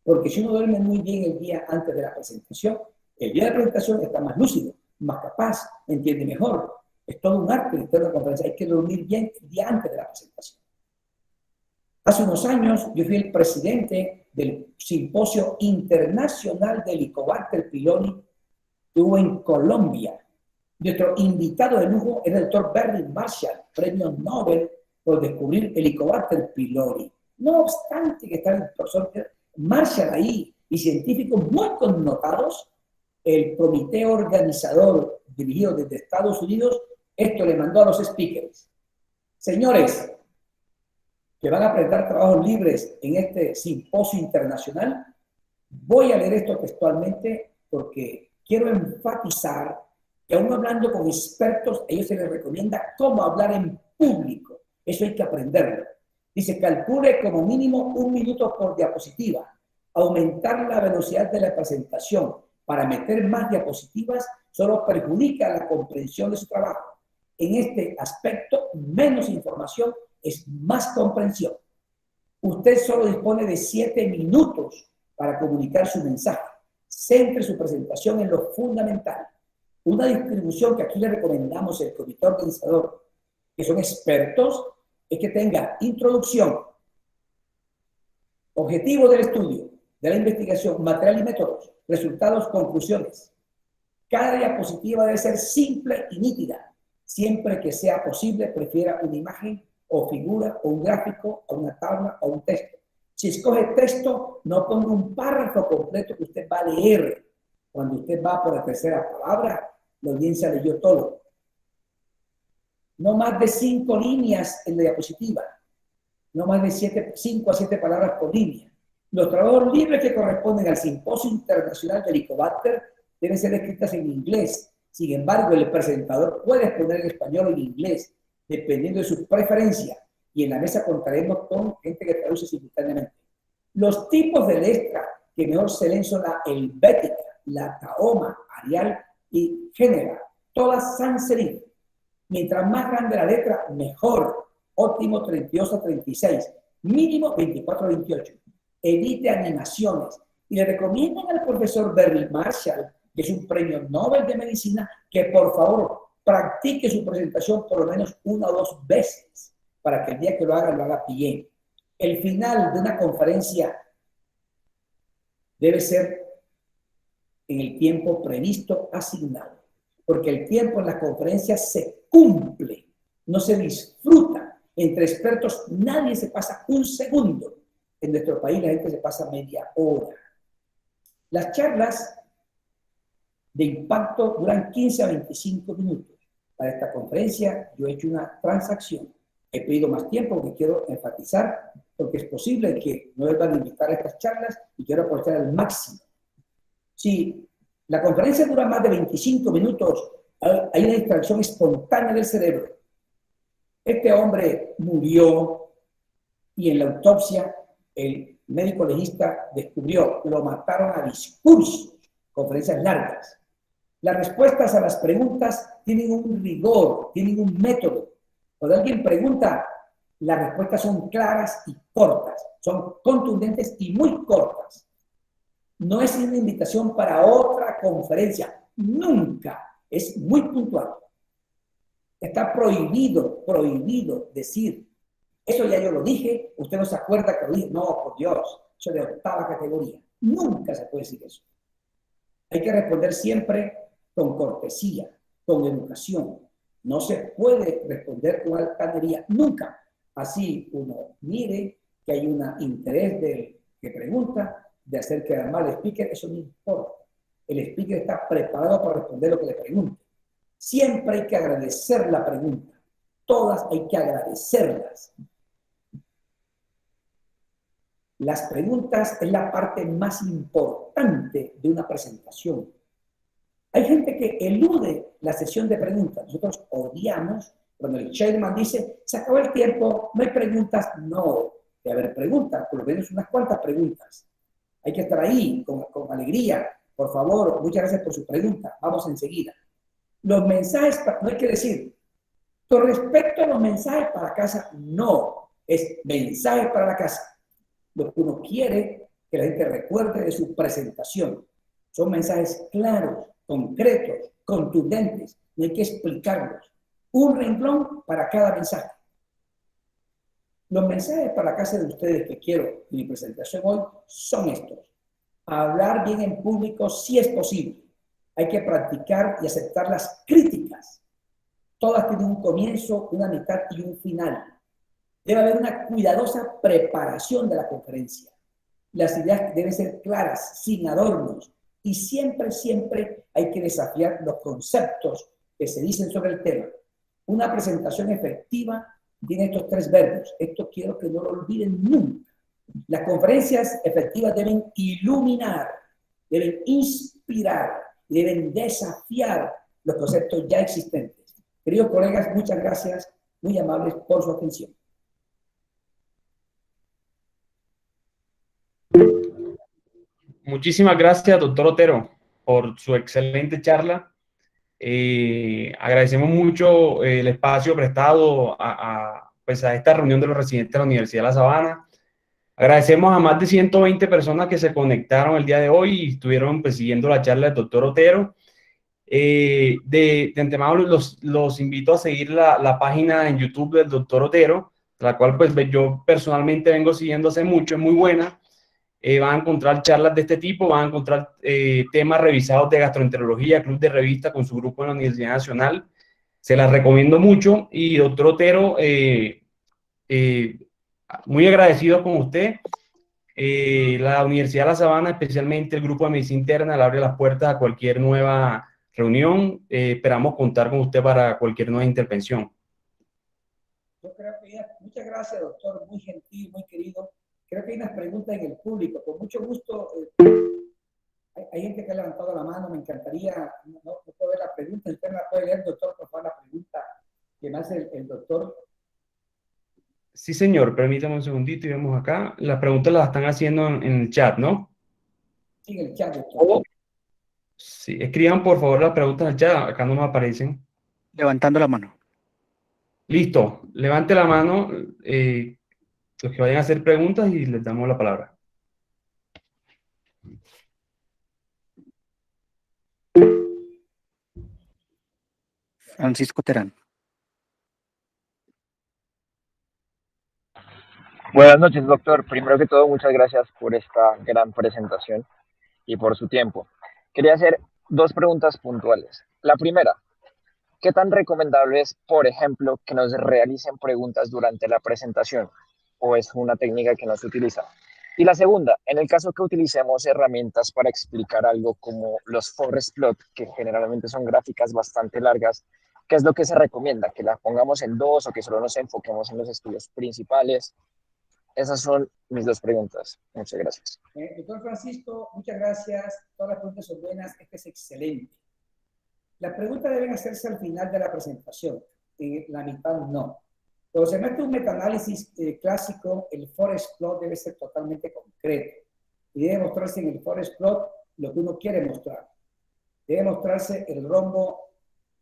porque si uno duerme muy bien el día antes de la presentación, el día de la presentación está más lúcido, más capaz, entiende mejor. Es todo un arte de la conferencia, hay que dormir bien el día antes de la presentación. Hace unos años yo fui el presidente del Simposio Internacional de Helicobacter pylori que hubo en Colombia. Nuestro invitado de lujo era el doctor Beryl Marshall, premio Nobel por descubrir Helicobacter pylori. No obstante que estaba el profesor Marshall ahí y científicos muy connotados, el comité organizador dirigido desde Estados Unidos, esto le mandó a los speakers. Señores, que van a presentar trabajos libres en este simposio internacional, voy a leer esto textualmente porque quiero enfatizar que aún hablando con expertos, a ellos se les recomienda cómo hablar en público. Eso hay que aprenderlo. Dice, calcule como mínimo 1 minuto por diapositiva. Aumentar la velocidad de la presentación para meter más diapositivas solo perjudica la comprensión de su trabajo. En este aspecto, menos información es más comprensión. Usted solo dispone de 7 minutos para comunicar su mensaje. Centre su presentación en lo fundamental. Una distribución que aquí le recomendamos al comité organizador, que son expertos, es que tenga introducción, objetivo del estudio, de la investigación, material y métodos, resultados, conclusiones. Cada diapositiva debe ser simple y nítida. Siempre que sea posible, prefiera una imagen o figura o un gráfico o una tabla o un texto. Si escoge texto, no ponga un párrafo completo que usted va a leer. Cuando usted va por la tercera palabra, la audiencia leyó todo. No más de 5 líneas en la diapositiva. No más de 5 a 7 palabras por línea. Los trabajos libres que corresponden al Simposio Internacional de Helicobacter deben ser escritas en inglés. Sin embargo, el presentador puede exponer en español o en inglés, dependiendo de su preferencia. Y en la mesa contaremos con gente que traduce simultáneamente. Los tipos de letra que mejor se leen son la helvética, la tahoma, arial y genera. Todas sans serif. Mientras más grande la letra, mejor. Óptimo 32 a 36. Mínimo 24 a 28. Evite animaciones. Y le recomiendan al profesor Beryl Marshall, que es un premio Nobel de Medicina, que por favor practique su presentación por lo menos 1 o 2 veces para que el día que lo haga bien. El final de una conferencia debe ser en el tiempo previsto asignado, porque el tiempo en las conferencias se cumple, no se disfruta. Entre expertos nadie se pasa 1 segundo. En nuestro país la gente se pasa media hora. Las charlas de impacto duran 15 a 25 minutos. Para esta conferencia yo he hecho una transacción. He pedido más tiempo porque quiero enfatizar, porque es posible que no vuelvan a invitar a estas charlas y quiero aprovechar al máximo. Si la conferencia dura más de 25 minutos, hay una distracción espontánea del cerebro. Este hombre murió y en la autopsia el médico legista descubrió, lo mataron a discursos, conferencias largas. Las respuestas a las preguntas tienen un rigor, tienen un método. Cuando alguien pregunta, las respuestas son claras y cortas, son contundentes y muy cortas. No es una invitación para otra conferencia, nunca, es muy puntual. Está prohibido decir, eso ya yo lo dije, usted no se acuerda que lo dije, no, por Dios, eso es de octava categoría. Nunca se puede decir eso. Hay que responder siempre con cortesía, con educación. No se puede responder con altanería, nunca. Así uno mire que hay un interés del que pregunta, de hacer quedar mal al speaker, eso no importa. El speaker está preparado para responder lo que le pregunte. Siempre hay que agradecer la pregunta. Todas hay que agradecerlas. Las preguntas es la parte más importante de una presentación. Hay gente que elude la sesión de preguntas. Nosotros odiamos cuando el chairman dice, se acabó el tiempo, no hay preguntas. No, debe haber preguntas, por lo menos unas cuantas preguntas. Hay que estar ahí con alegría. Por favor, muchas gracias por su pregunta. Vamos enseguida. Los mensajes, no hay que decir, con respecto a los mensajes para casa, no, es mensajes para la casa. Lo que uno quiere que la gente recuerde de su presentación. Son mensajes claros, concretos, contundentes, no hay que explicarlos. Un renglón para cada mensaje. Los mensajes para la casa de ustedes que quiero en mi presentación hoy son estos. Hablar bien en público si es posible. Hay que practicar y aceptar las críticas. Todas tienen un comienzo, una mitad y un final. Debe haber una cuidadosa preparación de la conferencia. Las ideas deben ser claras, sin adornos. Y siempre, siempre hay que desafiar los conceptos que se dicen sobre el tema. Una presentación efectiva tiene estos tres verbos. Esto quiero que no lo olviden nunca. Las conferencias efectivas deben iluminar, deben inspirar, deben desafiar los conceptos ya existentes. Queridos colegas, muchas gracias, muy amables por su atención. Muchísimas gracias, doctor Otero, por su excelente charla. Agradecemos mucho el espacio prestado pues a esta reunión de los residentes de la Universidad de La Sabana. Agradecemos a más de 120 personas que se conectaron el día de hoy y estuvieron pues, siguiendo la charla del doctor Otero. De antemano los invito a seguir la página en YouTube del doctor Otero, la cual pues yo personalmente vengo siguiendo hace mucho, es muy buena. Van a encontrar charlas de este tipo, van a encontrar temas revisados de gastroenterología, club de revista con su grupo en la Universidad Nacional. Se las recomiendo mucho y doctor Otero, muy agradecido con usted. La Universidad de La Sabana, especialmente el grupo de medicina interna, le abre las puertas a cualquier nueva reunión. Esperamos contar con usted para cualquier nueva intervención. Yo creo que muchas gracias, doctor, muy gentil, muy querido. Creo que hay unas preguntas en el público. Con mucho gusto, hay gente que ha levantado la mano, me encantaría, no puedo ver la pregunta, usted la puede leer, doctor, por favor, la pregunta que me hace el doctor. Sí, señor, permítame un segundito y vemos acá. Las preguntas las están haciendo en el chat, ¿no? Sí, en el chat, doctor. Sí, escriban por favor las preguntas en el chat, acá no me aparecen. Levantando la mano. Listo, levante la mano los que vayan a hacer preguntas y les damos la palabra. Francisco Terán. Buenas noches, doctor. Primero que todo, muchas gracias por esta gran presentación y por su tiempo. Quería hacer dos preguntas puntuales. La primera, ¿qué tan recomendable es, por ejemplo, que nos realicen preguntas durante la presentación? ¿O es una técnica que no se utiliza? Y la segunda, en el caso que utilicemos herramientas para explicar algo como los forest plot, que generalmente son gráficas bastante largas, ¿qué es lo que se recomienda? ¿Que las pongamos en dos o que solo nos enfoquemos en los estudios principales? Esas son mis dos preguntas. Muchas gracias. Doctor Francisco, muchas gracias. Todas las preguntas son buenas. Este es excelente. Las preguntas deben hacerse al final de la presentación. La mitad no. Cuando se mete un metaanálisis clásico, el forest plot debe ser totalmente concreto. Y debe mostrarse en el forest plot lo que uno quiere mostrar. Debe mostrarse el rombo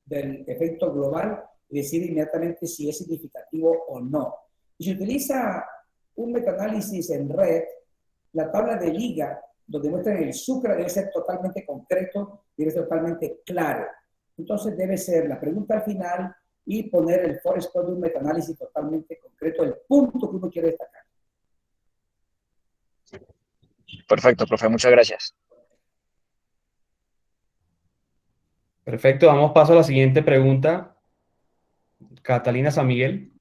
del efecto global y decir inmediatamente si es significativo o no. Y si utiliza un metaanálisis en red, la tabla de liga, donde muestran el sucre, debe ser totalmente concreto, debe ser totalmente claro. Entonces debe ser la pregunta al final y poner el forest score de un metaanálisis totalmente concreto, el punto que uno quiere destacar. Perfecto, profe, muchas gracias. Perfecto, damos paso a la siguiente pregunta. Catalina San Miguel.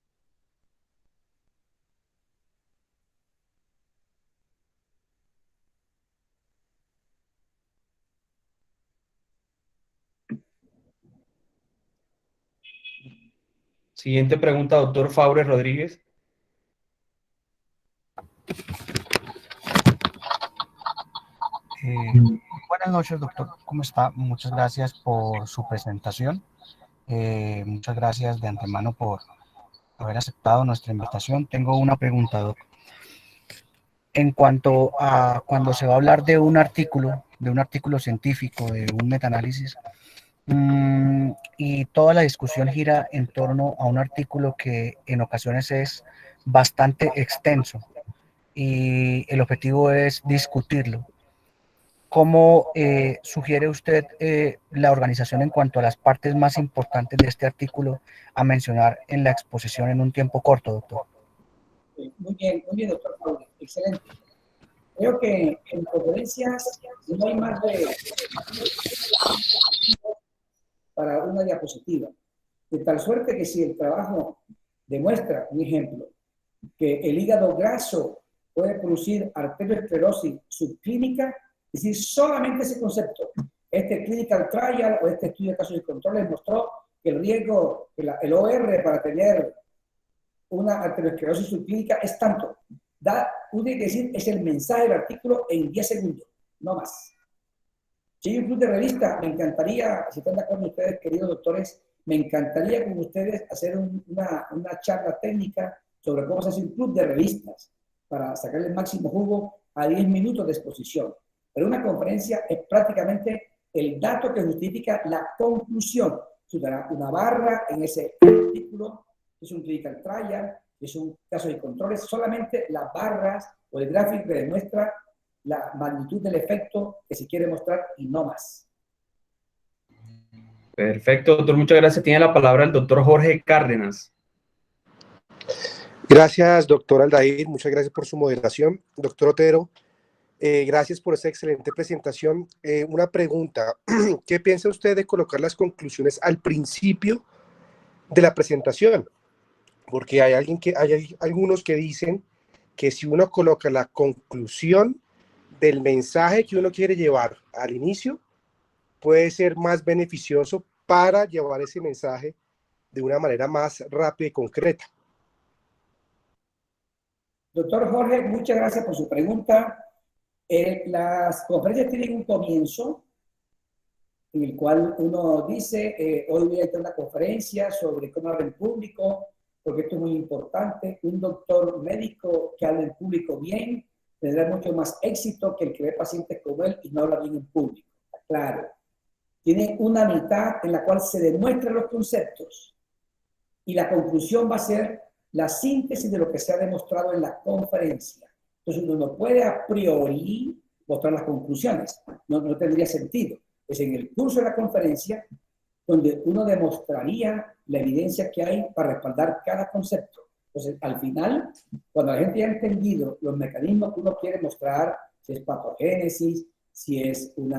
Siguiente pregunta, doctor Faure Rodríguez. Buenas noches, doctor. ¿Cómo está? Muchas gracias por su presentación. Muchas gracias de antemano por haber aceptado nuestra invitación. Tengo una pregunta, doctor. En cuanto a cuando se va a hablar de un artículo científico, de un metaanálisis, y toda la discusión gira en torno a un artículo que en ocasiones es bastante extenso y el objetivo es discutirlo. ¿Cómo sugiere usted la organización en cuanto a las partes más importantes de este artículo a mencionar en la exposición en un tiempo corto, doctor? Muy bien, doctor Faure. Excelente. Creo que en conferencias no hay más de para una diapositiva. De tal suerte que si el trabajo demuestra, un ejemplo, que el hígado graso puede producir arteriosclerosis subclínica, es decir, solamente ese concepto. Este clinical trial o este estudio de casos y controles mostró que el riesgo, el OR para tener una arteriosclerosis subclínica es tanto. Uno tiene que decir, es el mensaje del artículo en 10 segundos, no más. Si hay un club de revista, me encantaría, si están de acuerdo ustedes, queridos doctores, me encantaría con ustedes hacer una charla técnica sobre cómo se hace un club de revistas para sacarle el máximo jugo a 10 minutos de exposición. Pero una conferencia es prácticamente el dato que justifica la conclusión. Se dará una barra en ese artículo, es un clinical trial, es un caso de controles, solamente las barras o el gráfico que demuestra la magnitud del efecto que se quiere mostrar y no más. Perfecto, doctor, muchas gracias. Tiene la palabra el doctor Jorge Cárdenas. Gracias, doctor Aldair. Muchas gracias por su moderación. Doctor Otero, gracias por esta excelente presentación. Una pregunta. ¿Qué piensa usted de colocar las conclusiones al principio de la presentación? Porque hay algunos que dicen que si uno coloca la conclusión del mensaje que uno quiere llevar al inicio, puede ser más beneficioso para llevar ese mensaje de una manera más rápida y concreta. Doctor Jorge, muchas gracias por su pregunta. Las conferencias tienen un comienzo en el cual uno dice, hoy voy a hacer una conferencia sobre cómo hablar en público, porque esto es muy importante. Un doctor médico que habla en público bien tendrá mucho más éxito que el que ve pacientes como él y no habla bien en público. Claro. Tiene una mitad en la cual se demuestran los conceptos y la conclusión va a ser la síntesis de lo que se ha demostrado en la conferencia. Entonces uno no puede a priori mostrar las conclusiones, no tendría sentido. Es en el curso de la conferencia donde uno demostraría la evidencia que hay para respaldar cada concepto. Entonces, al final, cuando la gente ya ha entendido los mecanismos que uno quiere mostrar, si es patogénesis, si es un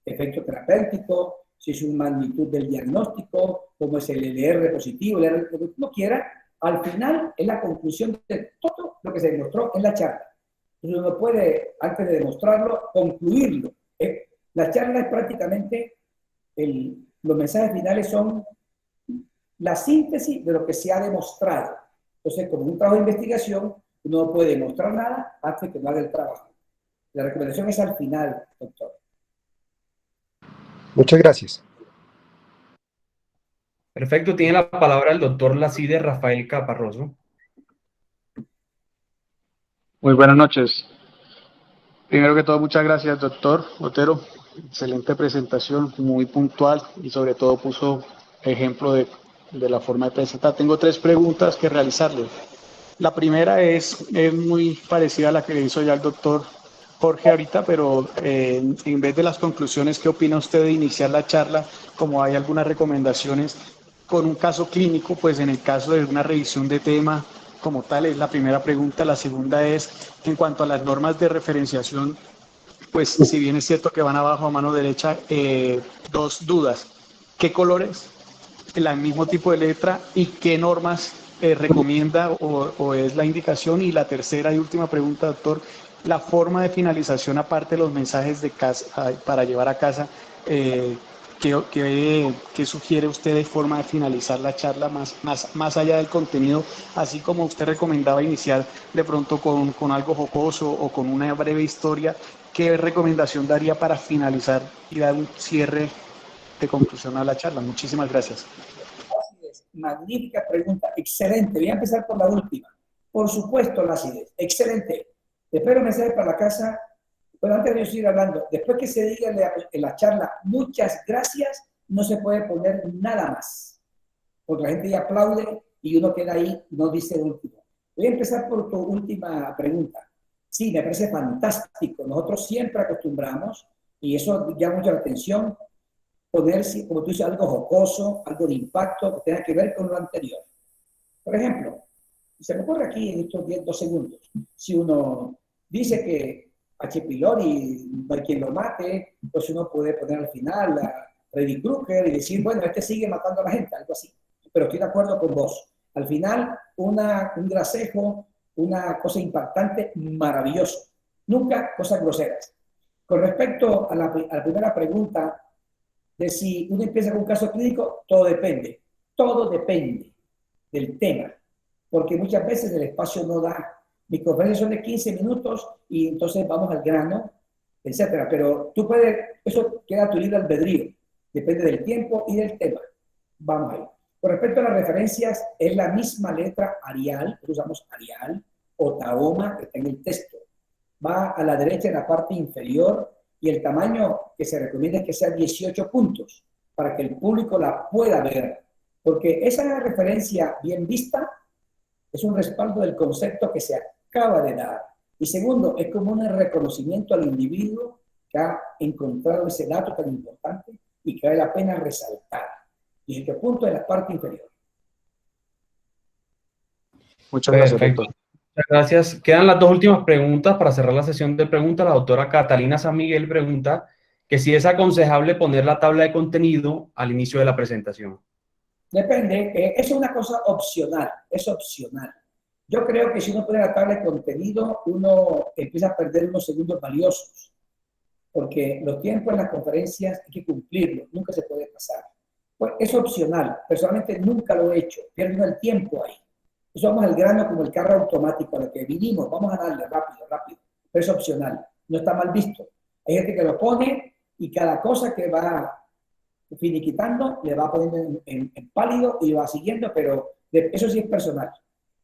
efecto terapéutico, si es una magnitud del diagnóstico, como es el LR positivo, el LR, lo que uno quiera, al final es la conclusión de todo lo que se demostró en la charla. Entonces uno puede, antes de demostrarlo, concluirlo. La charla es prácticamente, los mensajes finales son la síntesis de lo que se ha demostrado. Entonces, como un trabajo de investigación, uno no puede demostrar nada hasta que no haga el trabajo. La recomendación es al final, doctor. Muchas gracias. Perfecto, tiene la palabra el doctor Lacide Rafael Caparroso. Muy buenas noches. Primero que todo, muchas gracias, doctor Otero. Excelente presentación, muy puntual y sobre todo puso ejemplo de de la forma de presentar. Tengo 3 preguntas que realizarle. La primera es muy parecida a la que le hizo ya el doctor Jorge ahorita, pero en vez de las conclusiones, ¿qué opina usted de iniciar la charla? Como hay algunas recomendaciones con un caso clínico, pues en el caso de una revisión de tema como tal, es la primera pregunta. La segunda es, en cuanto a las normas de referenciación, pues si bien es cierto que van abajo a mano derecha, 2 dudas. ¿Qué colores? El mismo tipo de letra y qué normas recomienda o es la indicación. Y la tercera y última pregunta, doctor, la forma de finalización aparte de los mensajes de casa para llevar a casa, ¿qué sugiere usted de forma de finalizar la charla más allá del contenido, así como usted recomendaba iniciar de pronto con algo jocoso o con una breve historia? ¿Qué recomendación daría para finalizar y dar un cierre de conclusión a la charla? Muchísimas gracias. Magnífica pregunta, excelente. Voy a empezar por la última. Por supuesto, la acidez, excelente. Espero mensaje para la casa, pero antes de yo seguir hablando, después que se diga en la charla muchas gracias, no se puede poner nada más, porque la gente ya aplaude y uno queda ahí, no dice último. Voy a empezar por tu última pregunta. Sí, me parece fantástico. Nosotros siempre acostumbramos, y eso llama mucho la atención, ponerse, como tú dices, algo jocoso, algo de impacto que tenga que ver con lo anterior. Por ejemplo, se me ocurre aquí en estos 2 segundos, si uno dice que H. pylori no hay quien lo mate, pues uno puede poner al final a Freddy Krueger y decir, bueno, este sigue matando a la gente, algo así. Pero estoy de acuerdo con vos. Al final, un gracejo, una cosa impactante, maravilloso. Nunca cosas groseras. Con respecto a la primera pregunta, de si uno empieza con un caso clínico, todo depende del tema, porque muchas veces el espacio no da. Mis conferencias son de 15 minutos y entonces vamos al grano, etcétera, pero tú puedes, eso queda a tu libre albedrío, depende del tiempo y del tema. Vamos ahí. Con respecto a las referencias, es la misma letra Arial, usamos Arial o Tahoma, que está en el texto. Va a la derecha en la parte inferior, y el tamaño que se recomienda es que sea 18 puntos, para que el público la pueda ver, porque esa referencia bien vista es un respaldo del concepto que se acaba de dar. Y segundo, es como un reconocimiento al individuo que ha encontrado ese dato tan importante y que vale la pena resaltar. 18 puntos en la parte inferior. Muchas gracias, Perfecto. doctor. Muchas gracias. Quedan las 2 últimas preguntas para cerrar la sesión de preguntas. La doctora Catalina San Miguel pregunta que si es aconsejable poner la tabla de contenido al inicio de la presentación. Depende, es una cosa opcional, es opcional. Yo creo que si uno pone la tabla de contenido, uno empieza a perder unos segundos valiosos, porque los tiempos en las conferencias hay que cumplirlos, nunca se puede pasar. Pues es opcional, personalmente nunca lo he hecho, pierdo el tiempo ahí. Eso vamos al grano como el carro automático a lo que vinimos, vamos a darle rápido, pero es opcional, no está mal visto. Hay gente que lo pone y cada cosa que va finiquitando le va poniendo en pálido y va siguiendo, pero eso sí es personal,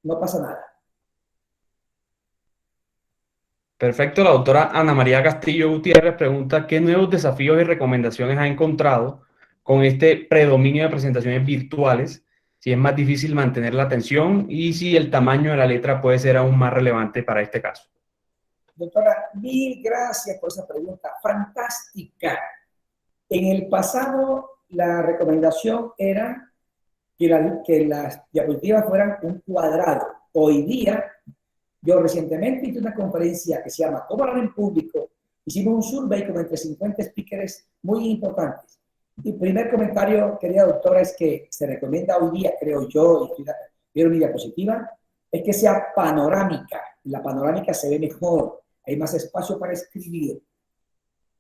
no pasa nada. Perfecto. La doctora Ana María Castillo Gutiérrez pregunta qué nuevos desafíos y recomendaciones ha encontrado con este predominio de presentaciones virtuales, si es más difícil mantener la atención y si el tamaño de la letra puede ser aún más relevante para este caso. Doctora, mil gracias por esa pregunta, fantástica. En el pasado, la recomendación era que las diapositivas fueran un cuadrado. Hoy día, yo recientemente hice una conferencia que se llama ¿Cómo hablar en público? Hicimos un survey con entre 50 speakers muy importantes. Y el primer comentario, querida doctora, es que se recomienda hoy día, creo yo, y vieron mi diapositiva, es que sea panorámica. La panorámica se ve mejor, hay más espacio para escribir.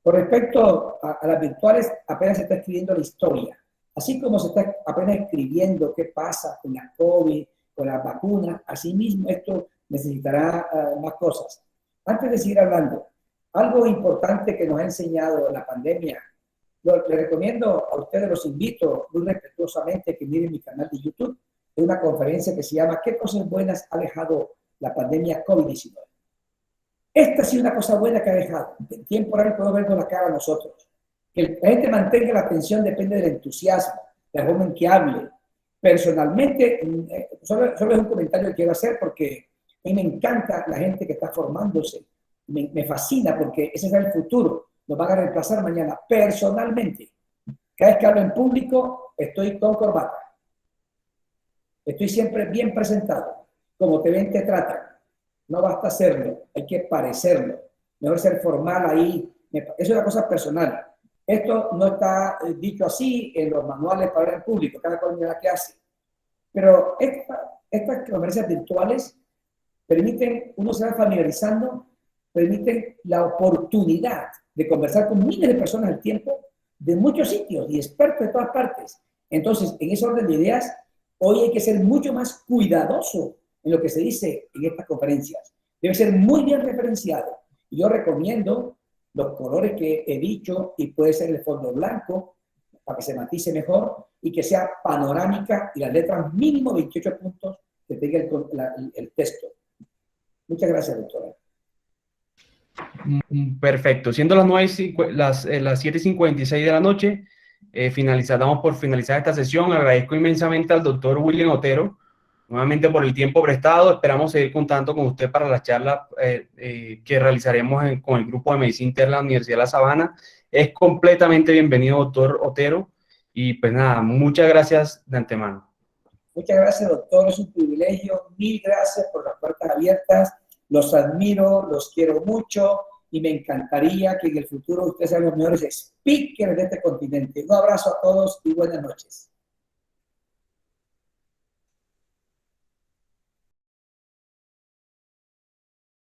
Con respecto a las virtuales, apenas se está escribiendo la historia. Así como se está apenas escribiendo qué pasa con la COVID, con la vacuna, asimismo esto necesitará más cosas. Antes de seguir hablando, algo importante que nos ha enseñado la pandemia, le recomiendo a ustedes, los invito muy respetuosamente que miren mi canal de YouTube, es una conferencia que se llama ¿Qué cosas buenas ha dejado la pandemia COVID-19? Esta sí es una cosa buena que ha dejado. En tiempo real podemos vernos la cara a nosotros. Que la gente mantenga la atención depende del entusiasmo, de la forma en que hable. Personalmente, solo es un comentario que quiero hacer porque a mí me encanta la gente que está formándose. Me fascina porque ese es el futuro. Nos van a reemplazar mañana. Personalmente, cada vez que hablo en público, estoy con corbata. Estoy siempre bien presentado. Como te ven, te tratan. No basta hacerlo, hay que parecerlo. Mejor ser formal ahí. Eso es una cosa personal. Esto no está dicho así en los manuales para hablar en público, cada cual mira qué hace. Pero estas conferencias virtuales permiten, uno se va familiarizando, permiten la oportunidad de conversar con miles de personas al tiempo, de muchos sitios y expertos de todas partes. Entonces, en ese orden de ideas, hoy hay que ser mucho más cuidadoso en lo que se dice en estas conferencias. Debe ser muy bien referenciado. Y yo recomiendo los colores que he dicho, y puede ser el fondo blanco, para que se matice mejor, y que sea panorámica, y las letras mínimo 28 puntos que tenga el texto. Muchas gracias, doctora. Perfecto. Siendo las 7:56 de la noche, damos por finalizar esta sesión. Agradezco inmensamente al doctor William Otero, nuevamente por el tiempo prestado. Esperamos seguir contando con usted para la charla que realizaremos con el grupo de Medicina Interna de la Universidad de La Sabana. Es completamente bienvenido, doctor Otero. Y pues nada, muchas gracias de antemano. Muchas gracias, doctor. Es un privilegio. Mil gracias por las puertas abiertas. Los admiro, los quiero mucho y me encantaría que en el futuro ustedes sean los mejores speakers de este continente. Un abrazo a todos y buenas noches.